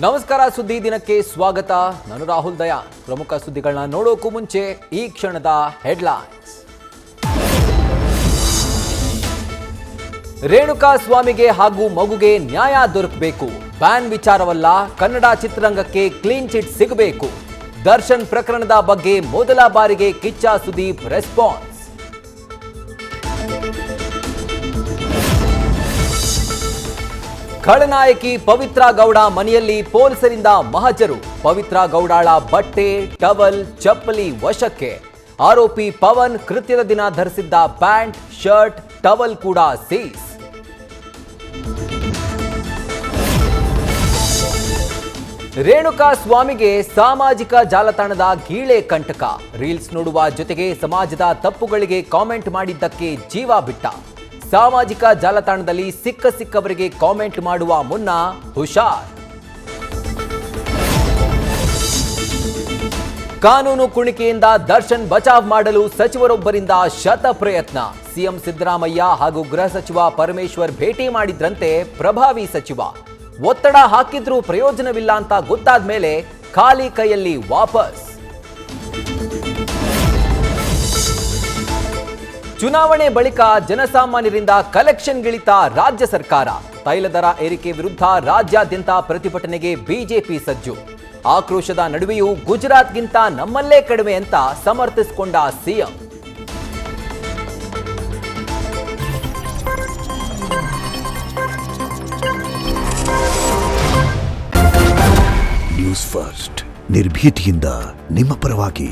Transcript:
ನಮಸ್ಕಾರ, ಸುದ್ದಿ ದಿನಕ್ಕೆ ಸ್ವಾಗತ. ನಾನು ರಾಹುಲ್ ದಯಾ. ಪ್ರಮುಖ ಸುದ್ದಿಗಳನ್ನ ನೋಡೋಕ್ಕೂ ಮುಂಚೆ ಈ ಕ್ಷಣದ ಹೆಡ್ಲೈನ್ಸ್. ರೇಣುಕಾ ಸ್ವಾಮಿಗೆ ಹಾಗೂ ಮಗುಗೆ ನ್ಯಾಯ ದೊರಕಬೇಕು. ಬ್ಯಾನ್ ವಿಚಾರವಲ್ಲ, ಕನ್ನಡ ಚಿತ್ರರಂಗಕ್ಕೆ ಕ್ಲೀನ್ ಚಿಟ್ ಸಿಗಬೇಕು. ದರ್ಶನ್ ಪ್ರಕರಣದ ಬಗ್ಗೆ ಮೊದಲ ಬಾರಿಗೆ ಕಿಚ್ಚ ಸುದೀಪ್ ರೆಸ್ಪಾನ್ಸ್. ಖಳನಾಯಕಿ ಪವಿತ್ರ ಗೌಡ ಮನೆಯಲ್ಲಿ ಪೊಲೀಸರಿಂದ ಮಹಜರು. ಪವಿತ್ರ ಗೌಡಾಳ ಬಟ್ಟೆ, ಟವಲ್, ಚಪ್ಪಲಿ ವಶಕ್ಕೆ. ಆರೋಪಿ ಪವನ್ ಕೃತ್ಯದ ದಿನ ಧರಿಸಿದ್ದ ಪ್ಯಾಂಟ್, ಶರ್ಟ್, ಟವಲ್ ಕೂಡ ಸೀಸ್. ರೇಣುಕಾ ಸ್ವಾಮಿಗೆ ಸಾಮಾಜಿಕ ಜಾಲತಾಣದ ಗೀಳೆ ಕಂಟಕ. ರೀಲ್ಸ್ ನೋಡುವ ಜೊತೆಗೆ ಸಮಾಜದ ತಪ್ಪುಗಳಿಗೆ ಕಾಮೆಂಟ್ ಮಾಡಿದ್ದಕ್ಕೆ ಜೀವ ಬಿಟ್ಟ. ಸಾಮಾಜಿಕ ಜಾಲತಾಣದಲ್ಲಿ ಸಿಕ್ಕವರಿಗೆ ಕಾಮೆಂಟ್ ಮಾಡುವ ಮುನ್ನ ಹುಷಾರ್. ಕಾನೂನು ಕುಣಿಕೆಯಿಂದ ದರ್ಶನ್ ಬಚಾವ್ ಮಾಡಲು ಸಚಿವರೊಬ್ಬರಿಂದ ಶತ ಪ್ರಯತ್ನ. ಸಿಎಂ ಸಿದ್ದರಾಮಯ್ಯ ಹಾಗೂ ಗೃಹ ಸಚಿವ ಪರಮೇಶ್ವರ್ ಭೇಟಿ ಮಾಡಿದ್ರಂತೆ ಪ್ರಭಾವಿ ಸಚಿವ. ಒತ್ತಡ ಹಾಕಿದ್ರೂ ಪ್ರಯೋಜನವಿಲ್ಲ ಅಂತ ಗೊತ್ತಾದ ಮೇಲೆ ಖಾಲಿ ಕೈಯಲ್ಲಿ ವಾಪಸ್. ಚುನಾವಣೆ ಬಳಿಕ ಜನಸಾಮಾನ್ಯರಿಂದ ಕಲೆಕ್ಷನ್ಗಿಳಿತ ರಾಜ್ಯ ಸರ್ಕಾರ. ತೈಲ ದರ ಏರಿಕೆ ವಿರುದ್ಧ ರಾಜ್ಯಾದ್ಯಂತ ಪ್ರತಿಭಟನೆಗೆ ಬಿಜೆಪಿ ಸಜ್ಜು. ಆಕ್ರೋಶದ ನಡುವೆಯೂ ಗುಜರಾತ್ಗಿಂತ ನಮ್ಮಲ್ಲೇ ಕಡಿಮೆ ಅಂತ ಸಮರ್ಥಿಸಿಕೊಂಡ ಸಿಎಂ. ನ್ಯೂಸ್ ಫಸ್ಟ್, ನಿರ್ಭೀತಿಯಿಂದ ನಿಮ್ಮ ಪರವಾಗಿ.